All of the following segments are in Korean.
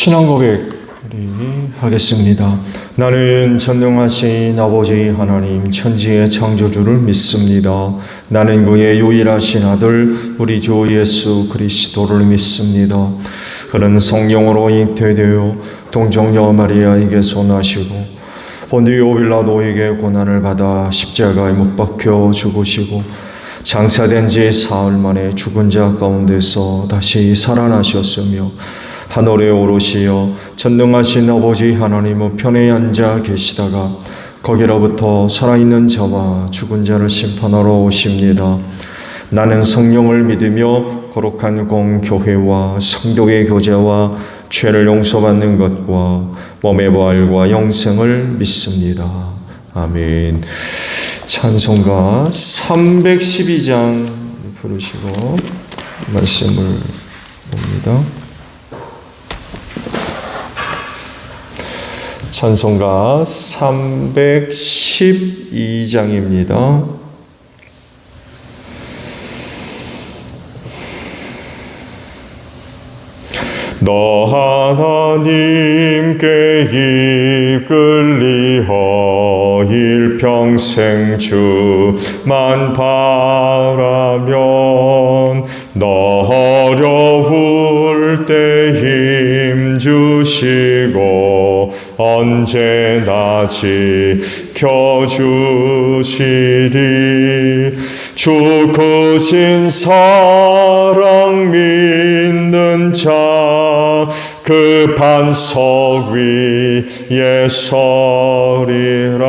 신앙 고백 우리 하겠습니다. 나는 전능하신 아버지 하나님 천지의 창조주를 믿습니다. 나는 그의 유일하신 아들 우리 주 예수 그리스도를 믿습니다. 그는 성령으로 잉태되어 동정녀 마리아에게서 나시고 본디오 빌라도에게 고난을 받아 십자가에 못 박혀 죽으시고 장사된 지 사흘 만에 죽은 자 가운데서 다시 살아나셨으며 하늘에 오르시어 전능하신 아버지 하나님 우편에 앉아 계시다가 거기로부터 살아있는 자와 죽은 자를 심판하러 오십니다. 나는 성령을 믿으며 거룩한 공교회와 성도의 교제와 죄를 용서받는 것과 몸의 부활과 영생을 믿습니다. 아멘. 찬송가 312장 부르시고 말씀을 봅니다. 찬송가 312장입니다. 너 하나님께 이끌리어 일평생 주만 바라면 너 어려울 때 힘 주시고 언제나 지켜주시리. 주 크신 사랑 믿는 자 그 반석 위에 서리라.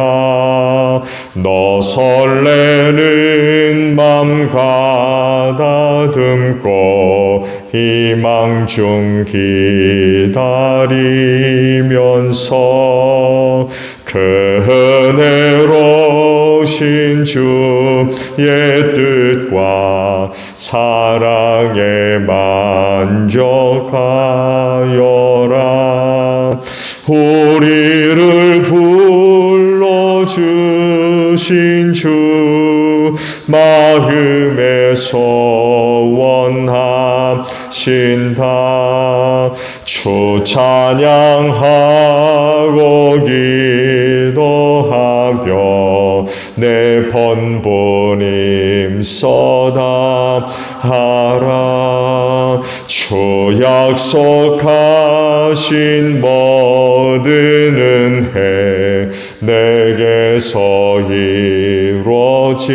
너 설레는 맘 가다듬고 희망 중 기다리면서 그 은혜로우신 주의 뜻과 사랑에 만족하여라. 우리를 불러주신 주 마음에서 원하신다. 주 찬양하고 기도하며 내 번부님 써다하라. 주 약속하신 모든 은혜 내게서 이루어지리라.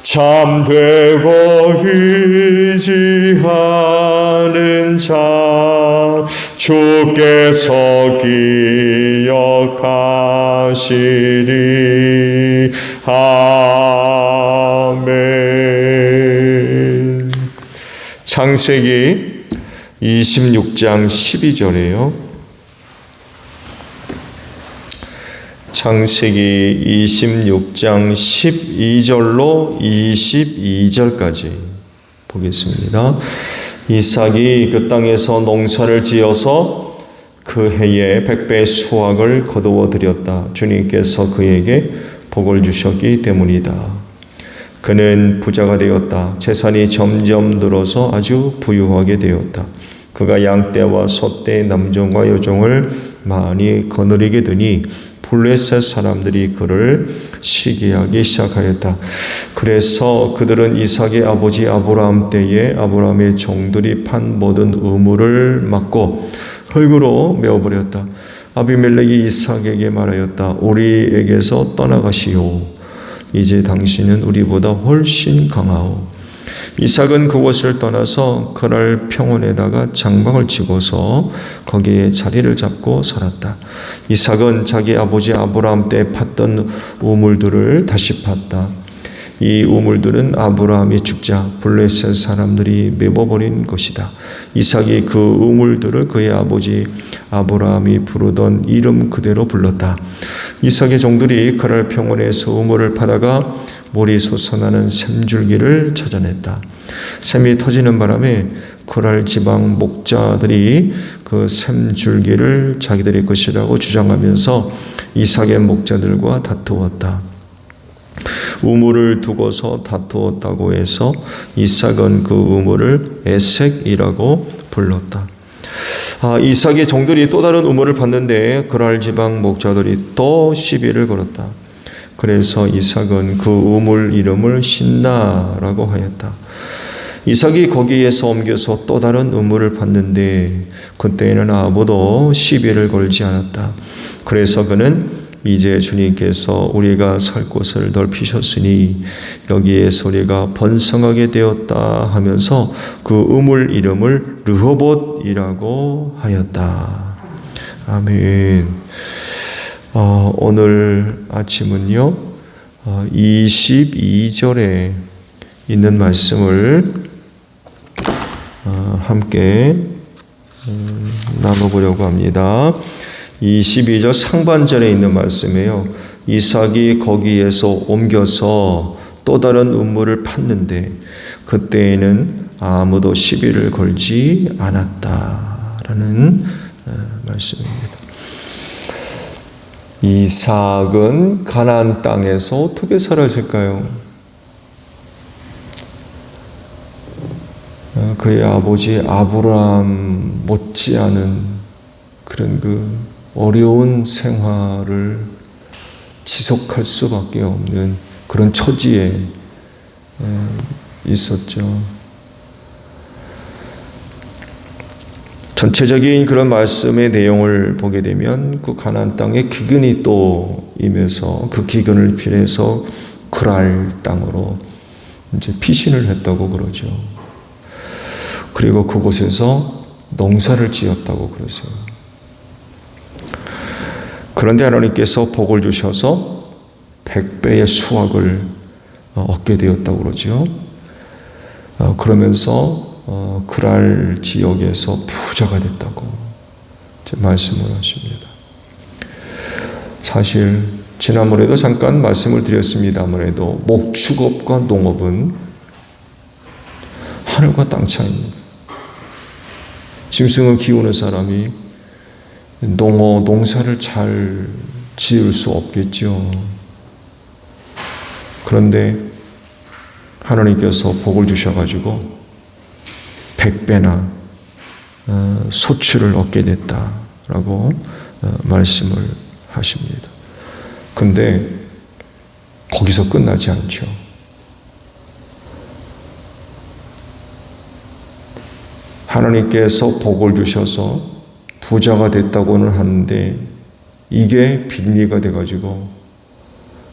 잠되고 의지하는 자 주께서 기억하시리. 아멘. 창세기 26장 12절이에요. 창세기 26장 12절로 22절까지 보겠습니다. 이삭이 그 땅에서 농사를 지어서 그 해에 100배의 수확을 거두어 드렸다. 주님께서 그에게 복을 주셨기 때문이다. 그는 부자가 되었다. 재산이 점점 늘어서 아주 부유하게 되었다. 그가 양떼와 소떼, 남종과 여종을 많이 거느리게 되니 블레셋 사람들이 그를 시기하기 시작하였다. 그래서 그들은 이삭의 아버지 아브라함 때에 아브라함의 종들이 판 모든 우물을 막고 흙으로 메워버렸다. 아비멜렉이 이삭에게 말하였다. 우리에게서 떠나가시오. 이제 당신은 우리보다 훨씬 강하오. 이삭은 그곳을 떠나서 그랄 평원에다가 장막을 치고서 거기에 자리를 잡고 살았다. 이삭은 자기 아버지 아브라함 때 팠던 우물들을 다시 팠다. 이 우물들은 아브라함이 죽자 블레셋 사람들이 메워버린 것이다. 이삭이 그 우물들을 그의 아버지 아브라함이 부르던 이름 그대로 불렀다. 이삭의 종들이 그랄 평원에서 우물을 파다가 물이 솟아나는 샘줄기를 찾아냈다. 샘이 터지는 바람에 그랄 지방 목자들이 그 샘줄기를 자기들의 것이라고 주장하면서 이삭의 목자들과 다투었다. 우물을 두고서 다투었다고 해서 이삭은 그 우물을 에색이라고 불렀다. 이삭의 종들이 또 다른 우물을 봤는데 그랄 지방 목자들이 또 시비를 걸었다. 그래서 이삭은 그 우물 이름을 신나라고 하였다. 이삭이 거기에서 옮겨서 또 다른 우물을 봤는데 그때에는 아무도 시비를 걸지 않았다. 그래서 그는 이제 주님께서 우리가 살 곳을 넓히셨으니 여기에서 우리가 번성하게 되었다 하면서 그 우물 이름을 르호봇이라고 하였다. 아멘. 오늘 아침은요 22절에 있는 말씀을 함께 나눠보려고 합니다. 22절 상반절에 있는 말씀이에요. 이삭이 거기에서 옮겨서 또 다른 우물을 팠는데 그때에는 아무도 시비를 걸지 않았다라는 말씀입니다. 이삭은 가나안 땅에서 어떻게 살았을까요? 그의 아버지 아브라함 못지않은 그런 그 어려운 생활을 지속할 수밖에 없는 그런 처지에 있었죠. 전체적인 그런 말씀의 내용을 보게 되면 그 가나안 땅에 기근이 또 임해서 그 기근을 빌해서 그랄 땅으로 이제 피신을 했다고 그러죠. 그리고 그곳에서 농사를 지었다고 그러세요. 그런데 하나님께서 복을 주셔서 100배의 수확을 얻게 되었다고 그러죠. 그러면서 그랄 지역에서 부자가 됐다고 말씀을 하십니다. 사실 지난번에도 잠깐 말씀을 드렸습니다만에도 목축업과 농업은 하늘과 땅 차이입니다. 짐승을 키우는 사람이 농사를 잘 지을 수 없겠죠. 그런데 하나님께서 복을 주셔가지고 100배나 소출을 얻게 됐다라고 말씀을 하십니다. 근데 거기서 끝나지 않죠. 하나님께서 복을 주셔서 부자가 됐다고는 하는데 이게 빈미가 돼가지고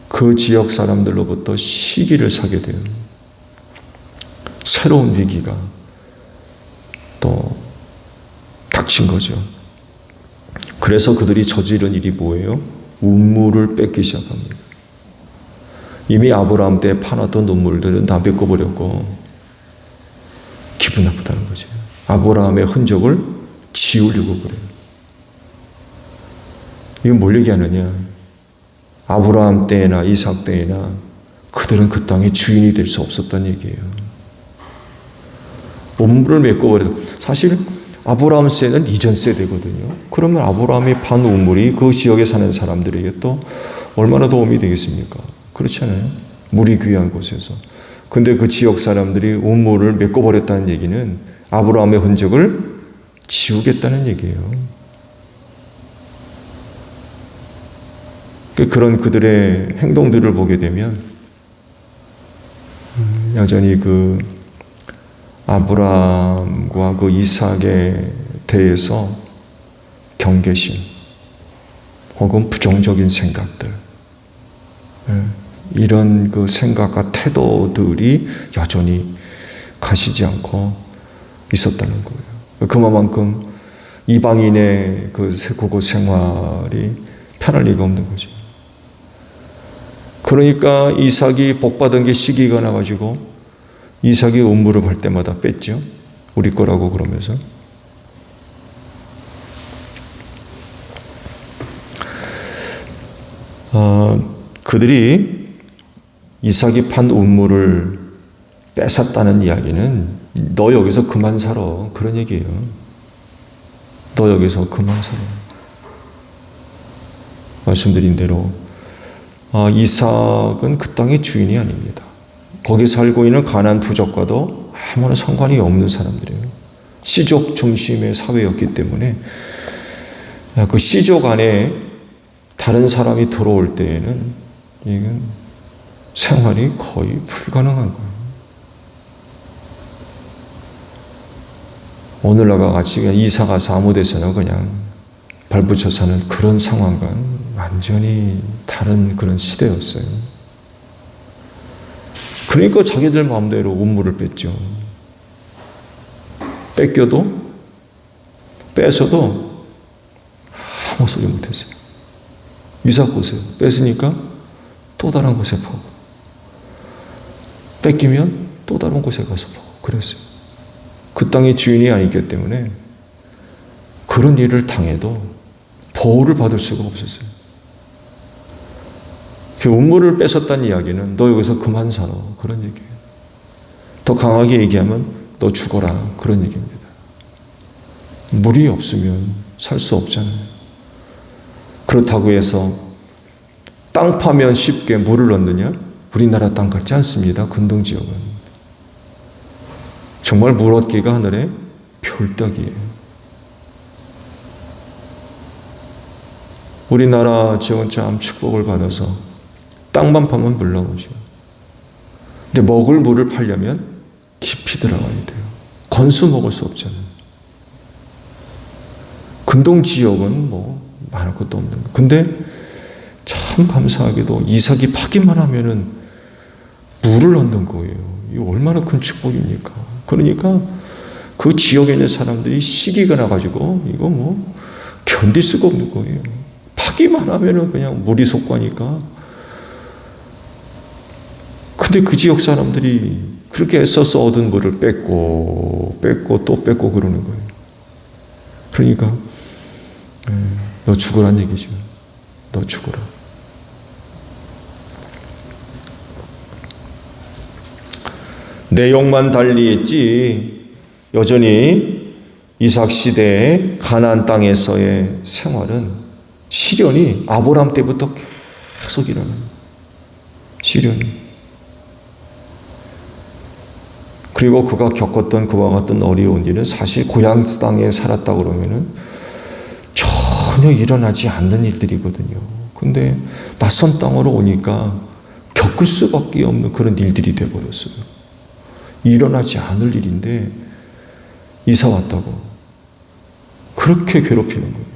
그 지역 사람들로부터 시기를 사게 돼요. 새로운 위기가 또 닥친 거죠. 그래서 그들이 저지른 일이 뭐예요? 우물을 뺏기 시작합니다. 이미 아브라함 때 파놨던 우물들은 다 메꿔버렸고 기분 나쁘다는 거죠. 아브라함의 흔적을 지우려고 그래요. 이건 뭘 얘기하느냐? 아브라함 때나 이삭 때나 그들은 그 땅의 주인이 될 수 없었다는 얘기예요. 우물을 메꿔버려도 사실 아브라함 세대는 이전 세대거든요. 그러면 아브라함이 판 우물이 그 지역에 사는 사람들에게 또 얼마나 도움이 되겠습니까? 그렇지 않아요? 물이 귀한 곳에서. 근데 그 지역 사람들이 우물을 메꿔버렸다는 얘기는 아브라함의 흔적을 지우겠다는 얘기예요. 그런 그들의 행동들을 보게 되면 여전히 그 아브라함과 그 이삭에 대해서 경계심 혹은 부정적인 생각들, 이런 그 생각과 태도들이 여전히 가시지 않고 있었다는 거예요. 그만큼 이방인의 그곳 생활이 편할 리가 없는 거죠. 그러니까 이삭이 복받은 게 시기가 나가지고 이삭이 우물을 할 때마다 뺐죠. 우리 거라고 그러면서. 그들이 이삭이 판 우물을 뺏었다는 이야기는 너 여기서 그만 살아, 그런 얘기예요. 너 여기서 그만 살아. 말씀드린 대로 이삭은 그 땅의 주인이 아닙니다. 거기 살고 있는 가나안 부족과도 아무런 상관이 없는 사람들이에요. 씨족 중심의 사회였기 때문에 그 씨족 안에 다른 사람이 들어올 때에는 이건 생활이 거의 불가능한 거예요. 오늘날과 같이 그냥 이사 가서 아무 데서나 그냥 발붙여 사는 그런 상황과는 완전히 다른 그런 시대였어요. 그러니까 자기들 마음대로 우물을 뺐죠. 뺏어도 아무 소리 못했어요. 이사 보세요. 뺏으니까 또 다른 곳에 파고, 뺏기면 또 다른 곳에 가서 파고 그랬어요. 그 땅의 주인이 아니기 때문에 그런 일을 당해도 보호를 받을 수가 없었어요. 그 우물을 뺏었다는 이야기는 너 여기서 그만 살아 그런 얘기예요. 더 강하게 얘기하면 너 죽어라 그런 얘기입니다. 물이 없으면 살 수 없잖아요. 그렇다고 해서 땅 파면 쉽게 물을 얻느냐? 우리나라 땅 같지 않습니다. 근동지역은. 정말 물 얻기가 하늘의 별따기예요. 우리나라 지역은 참 축복을 받아서 땅만 파면 물 나오죠. 근데 먹을 물을 팔려면 깊이 들어가야 돼요. 건수 먹을 수 없잖아요. 근동지역은 뭐 말할 것도 없는 거예요. 근데 참 감사하게도 이삭이 파기만 하면은 물을 얻는 거예요. 이거 얼마나 큰 축복입니까? 그러니까 그 지역에 있는 사람들이 시기가 나가지고 이거 뭐 견딜 수가 없는 거예요. 파기만 하면은 그냥 물이 솟구하니까. 근데 그 지역 사람들이 그렇게 애써서 얻은 물을 뺏고 또 뺏고 그러는 거예요. 그러니까 너 죽으란 얘기죠. 너 죽어라. 내용만 달리했지 여전히 이삭 시대의 가나안 땅에서의 생활은 시련이 아브라함 때부터 계속 일어나는 거예요. 시련이. 그리고 그가 겪었던 그와 같은 어려운 일은 사실 고향 땅에 살았다 그러면은 전혀 일어나지 않는 일들이거든요. 근데 낯선 땅으로 오니까 겪을 수밖에 없는 그런 일들이 되어버렸어요. 일어나지 않을 일인데 이사 왔다고 그렇게 괴롭히는 거예요.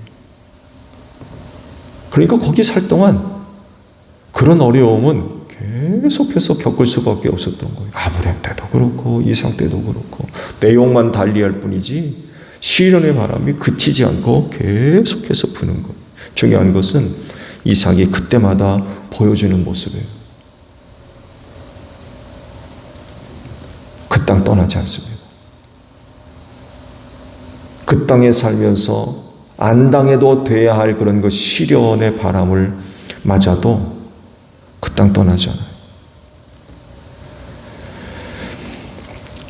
그러니까 거기 살 동안 그런 어려움은 계속해서 겪을 수밖에 없었던 거예요. 아브라함 때도 그렇고 이삭 때도 그렇고 내용만 달리할 뿐이지 시련의 바람이 그치지 않고 계속해서 부는 거예요. 중요한 것은 이삭이 그때마다 보여주는 모습이에요. 그 땅 떠나지 않습니다. 그 땅에 살면서 안 당해도 돼야 할 그런 그 시련의 바람을 맞아도 그 땅 떠나지 않아요.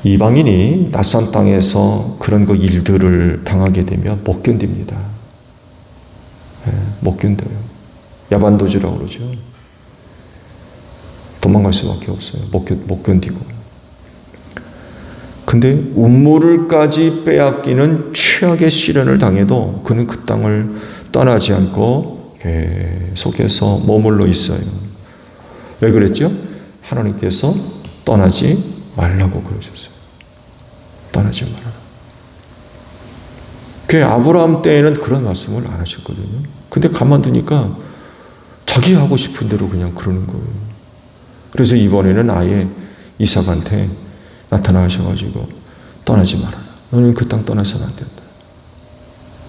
이방인이 낯선 땅에서 그런 그 일들을 당하게 되면 못 견딥니다. 못 견뎌요. 야반도주라고 그러죠. 도망갈 수밖에 없어요. 못 견디고. 근데 음모를까지 빼앗기는 최악의 시련을 당해도 그는 그 땅을 떠나지 않고 계속해서 머물러 있어요. 왜 그랬죠? 하나님께서 떠나지 말라고 그러셨어요. 떠나지 말아라. 그 아브라함 때에는 그런 말씀을 안 하셨거든요. 근데 가만두니까 자기 하고 싶은 대로 그냥 그러는 거예요. 그래서 이번에는 아예 이삭한테 나타나셔가지고 떠나지 말아라. 너는 그 땅 떠나서는 안 된다.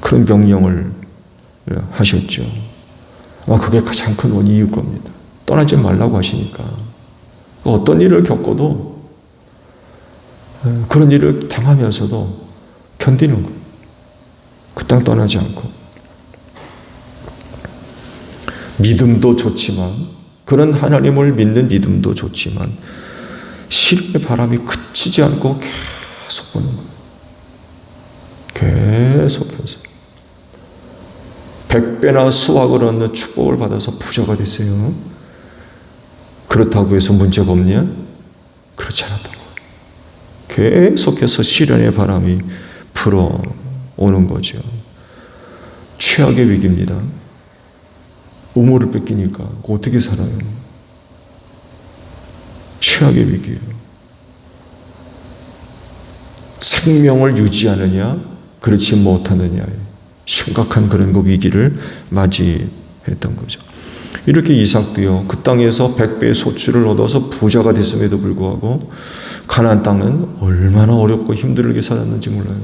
그런 명령을 하셨죠. 그게 가장 큰 이유일 겁니다. 떠나지 말라고 하시니까 어떤 일을 겪어도 그런 일을 당하면서도 견디는 거예요. 그 땅 떠나지 않고. 믿음도 좋지만 그런 하나님을 믿는 믿음도 좋지만 시련의 바람이 그치지 않고 계속 보는 거예요. 계속해서 100배나 수확을 얻는 축복을 받아서 부자가 됐어요. 그렇다고 해서 문제가 없냐? 그렇지 않았던 거예요. 계속해서 시련의 바람이 불어오는 거죠. 최악의 위기입니다. 우물을 뺏기니까 어떻게 살아요? 최악의 위기예요. 생명을 유지하느냐, 그렇지 못하느냐에 심각한 그런 그 위기를 맞이했던 거죠. 이렇게 이삭도요, 그 땅에서 100배의 소출을 얻어서 부자가 됐음에도 불구하고 가나안 땅은 얼마나 어렵고 힘들게 살았는지 몰라요.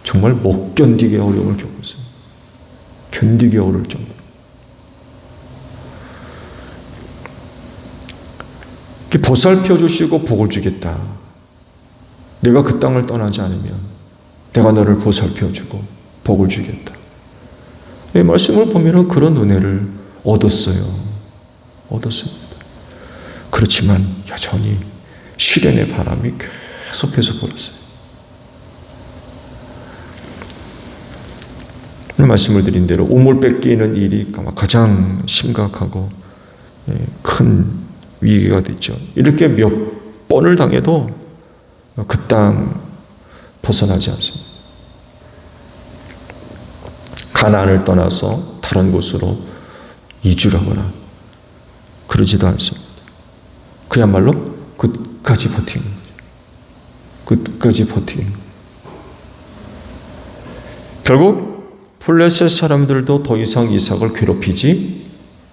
정말 못 견디게 어려움을 겪었어요. 견디기 어려울 정도로. 보살펴 주시고 복을 주겠다. 내가 그 땅을 떠나지 않으면 내가 너를 보살펴 주고 복을 주겠다. 이 말씀을 보면 그런 은혜를 얻었습니다. 그렇지만 여전히 시련의 바람이 계속해서 불었어요. 오늘 말씀을 드린 대로 우물 뺏기는 일이 가장 심각하고 큰 위기가 됐죠. 이렇게 몇 번을 당해도 그 땅 벗어나지 않습니다. 가나안을 떠나서 다른 곳으로 이주를 하거나 그러지도 않습니다. 그야말로 끝까지 버티는 거죠. 끝까지 버티는 거죠. 결국 블레셋 사람들도 더 이상 이삭을 괴롭히지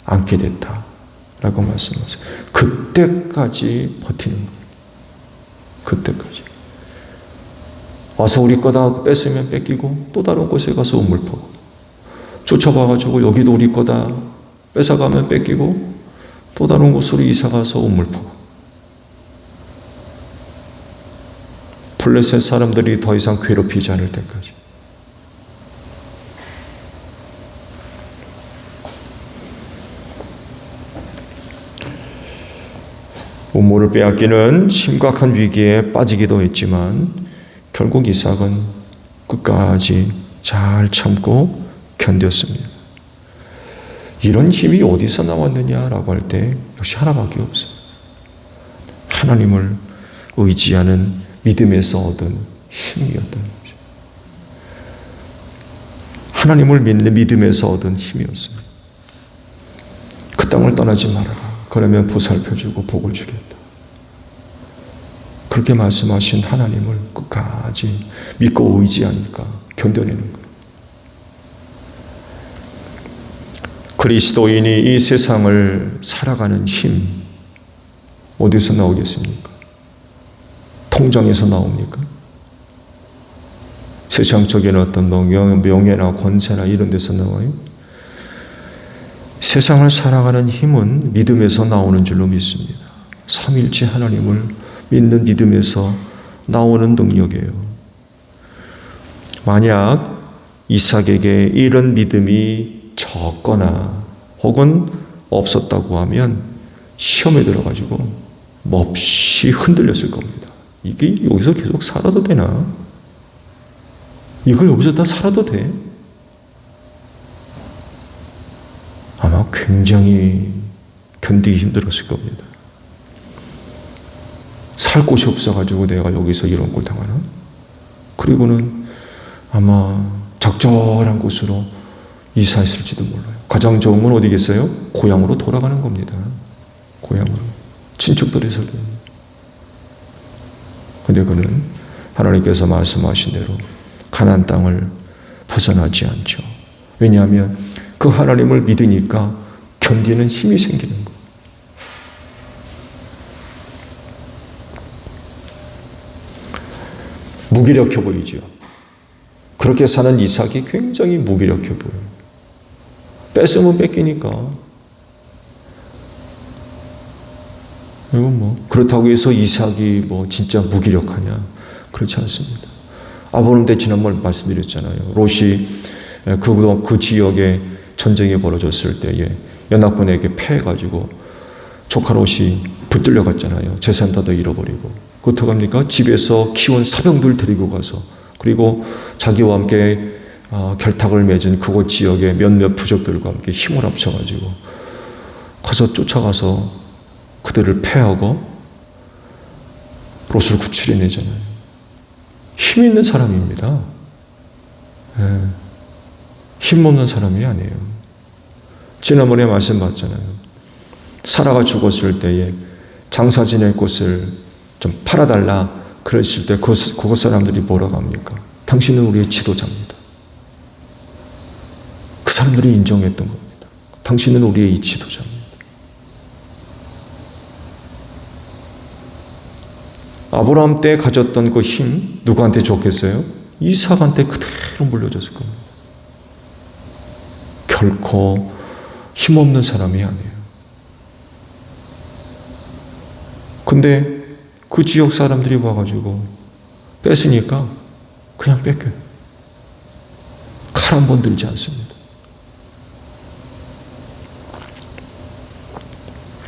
않게 됐다라고 말씀하세요. 그때까지 버티는 거예요. 그때까지. 와서 우리 거다 뺏으면 뺏기고 또 다른 곳에 가서 우물 파고 쫓아봐가지고 여기도 우리 거다 뺏어가면 뺏기고 또 다른 곳으로 이사가서 우물 파고 블레셋 사람들이 더 이상 괴롭히지 않을 때까지. 우물을 빼앗기는 심각한 위기에 빠지기도 했지만 결국 이삭은 끝까지 잘 참고 견뎠습니다. 이런 힘이 어디서 나왔느냐라고 할 때 역시 하나밖에 없어요. 하나님을 의지하는 믿음에서 얻은 힘이었던 거죠. 하나님을 믿는 믿음에서 얻은 힘이었어요. 그 땅을 떠나지 말아라. 그러면 보살펴주고 복을 주겠다. 그렇게 말씀하신 하나님을 끝까지 믿고 의지하니까 견뎌내는 거예요. 그리스도인이 이 세상을 살아가는 힘 어디서 나오겠습니까? 통장에서 나옵니까? 세상적인 어떤 명예나 권세나 이런 데서 나와요? 세상을 살아가는 힘은 믿음에서 나오는 줄로 믿습니다. 삼위일체 하나님을 믿는 믿음에서 나오는 능력이에요. 만약 이삭에게 이런 믿음이 적거나 혹은 없었다고 하면 시험에 들어가지고 몹시 흔들렸을 겁니다. 이게 여기서 계속 살아도 되나? 이걸 여기서 다 살아도 돼? 아마 굉장히 견디기 힘들었을 겁니다. 살 곳이 없어가지고 내가 여기서 이런 꼴 당하나? 그리고는 아마 적절한 곳으로 이사했을지도 몰라요. 가장 좋은 건 어디겠어요? 고향으로 돌아가는 겁니다. 고향으로. 친척들이 살고. 근데 그는 하나님께서 말씀하신 대로 가나안 땅을 벗어나지 않죠. 왜냐하면 그 하나님을 믿으니까 견디는 힘이 생기는 거예요. 무기력해 보이죠. 그렇게 사는 이삭이 굉장히 무기력해 보여요. 뺏으면 뺏기니까. 그리고 그렇다고 해서 이삭이 진짜 무기력하냐? 그렇지 않습니다. 아브라함 때 지난번 말씀드렸잖아요. 롯이 그 지역에 전쟁이 벌어졌을 때에 연합군에게 패해가지고 조카 롯이 붙들려 갔잖아요. 재산 다 잃어버리고. 어떡합니까? 집에서 키운 사병들 데리고 가서 그리고 자기와 함께 결탁을 맺은 그곳 지역의 몇몇 부족들과 함께 힘을 합쳐가지고 가서 쫓아가서 그들을 패하고 롯을 구출해내잖아요. 힘 있는 사람입니다. 힘없는 사람이 아니에요. 지난번에 말씀 봤잖아요. 사라가 죽었을 때에 장사 지낼 곳을 좀 팔아달라 그랬을 때 그곳 사람들이 뭐라고 합니까? 당신은 우리의 지도자입니다. 그 사람들이 인정했던 겁니다. 당신은 우리의 이 지도자입니다. 아브라함 때 가졌던 그 힘 누구한테 줬겠어요? 이삭한테 그대로 물려줬을 겁니다. 결코 힘없는 사람이 아니에요. 근데 그 지역 사람들이 와가지고 뺏으니까 그냥 뺏겨요. 칼 한 번 들지 않습니다.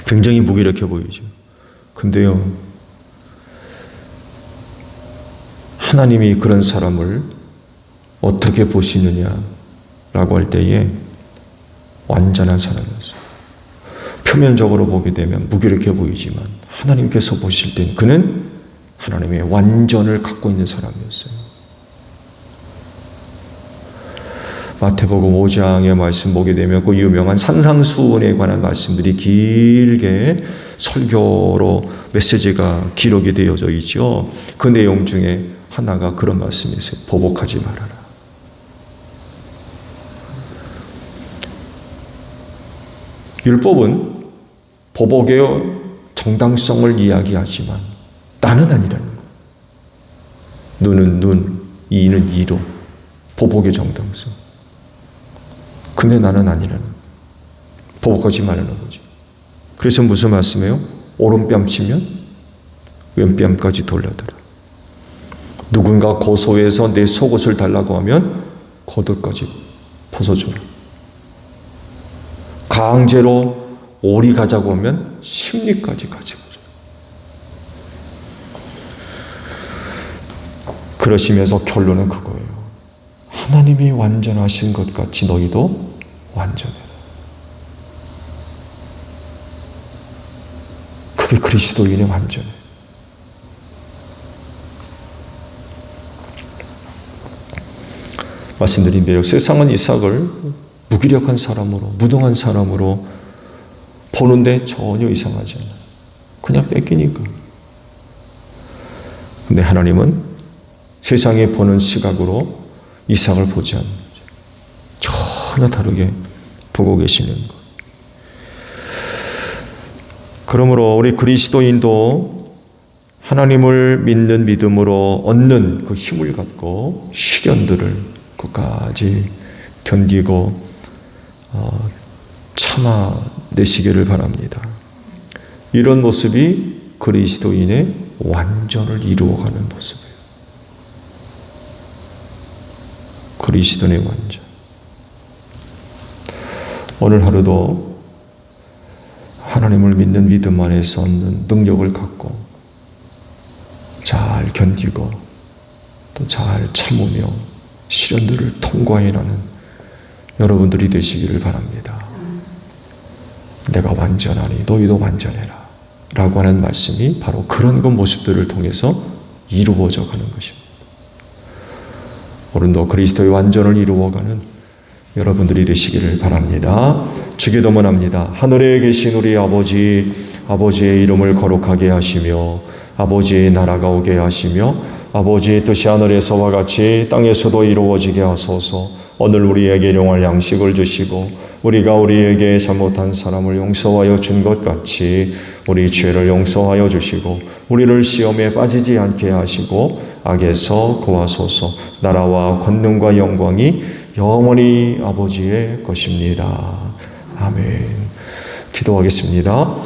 굉장히 무기력해 보이죠. 근데요, 하나님이 그런 사람을 어떻게 보시느냐라고 할 때에 완전한 사람이었어요. 표면적으로 보게 되면 무기력해 보이지만 하나님께서 보실 땐 그는 하나님의 완전을 갖고 있는 사람이었어요. 마태복음 5장의 말씀 보게 되면 그 유명한 산상수훈에 관한 말씀들이 길게 설교로 메시지가 기록이 되어져 있죠. 그 내용 중에 하나가 그런 말씀이 있어요. 보복하지 말아라. 율법은 보복의 정당성을 이야기하지만 나는 아니라는 거예요. 눈은 눈, 이는 이로. 보복의 정당성. 근데 나는 아니라는 거예요. 보복하지 말라는 거죠. 그래서 무슨 말씀이에요? 오른뺨 치면 왼뺨까지 돌려들어. 누군가 고소해서 내 속옷을 달라고 하면 겉옷까지 벗어줘라. 강제로 오리 가자고 하면 심리까지 가지고 오라. 그러시면서 결론은 그거예요. 하나님이 완전하신 것 같이 너희도 완전해라. 그게 그리스도인의 완전해. 말씀드린 대로 세상은 이삭을 무기력한 사람으로, 무능한 사람으로 보는데 전혀 이상하지 않아요. 그냥 뺏기니까. 근데 하나님은 세상에 보는 시각으로 이삭을 보지 않는 거죠. 전혀 다르게 보고 계시는 것. 그러므로 우리 그리스도인도 하나님을 믿는 믿음으로 얻는 그 힘을 갖고 시련들을 끝까지 견디고 참아내시기를 바랍니다. 이런 모습이 그리스도인의 완전을 이루어가는 모습이에요. 그리스도인의 완전. 오늘 하루도 하나님을 믿는 믿음 안에서 얻는 능력을 갖고 잘 견디고 또 잘 참으며 시련들을 통과해나는 여러분들이 되시기를 바랍니다. 내가 완전하니 너희도 완전해라 라고 하는 말씀이 바로 그런 그 모습들을 통해서 이루어져 가는 것입니다. 오늘도 그리스도의 완전을 이루어가는 여러분들이 되시기를 바랍니다. 주기도문합니다. 하늘에 계신 우리 아버지, 아버지의 이름을 거룩하게 하시며 아버지의 나라가 오게 하시며 아버지의 뜻이 하늘에서와 같이 땅에서도 이루어지게 하소서. 오늘 우리에게 일용할 양식을 주시고 우리가 우리에게 잘못한 사람을 용서하여 준 것 같이 우리 죄를 용서하여 주시고 우리를 시험에 빠지지 않게 하시고 악에서 구하소서. 나라와 권능과 영광이 영원히 아버지의 것입니다. 아멘. 기도하겠습니다.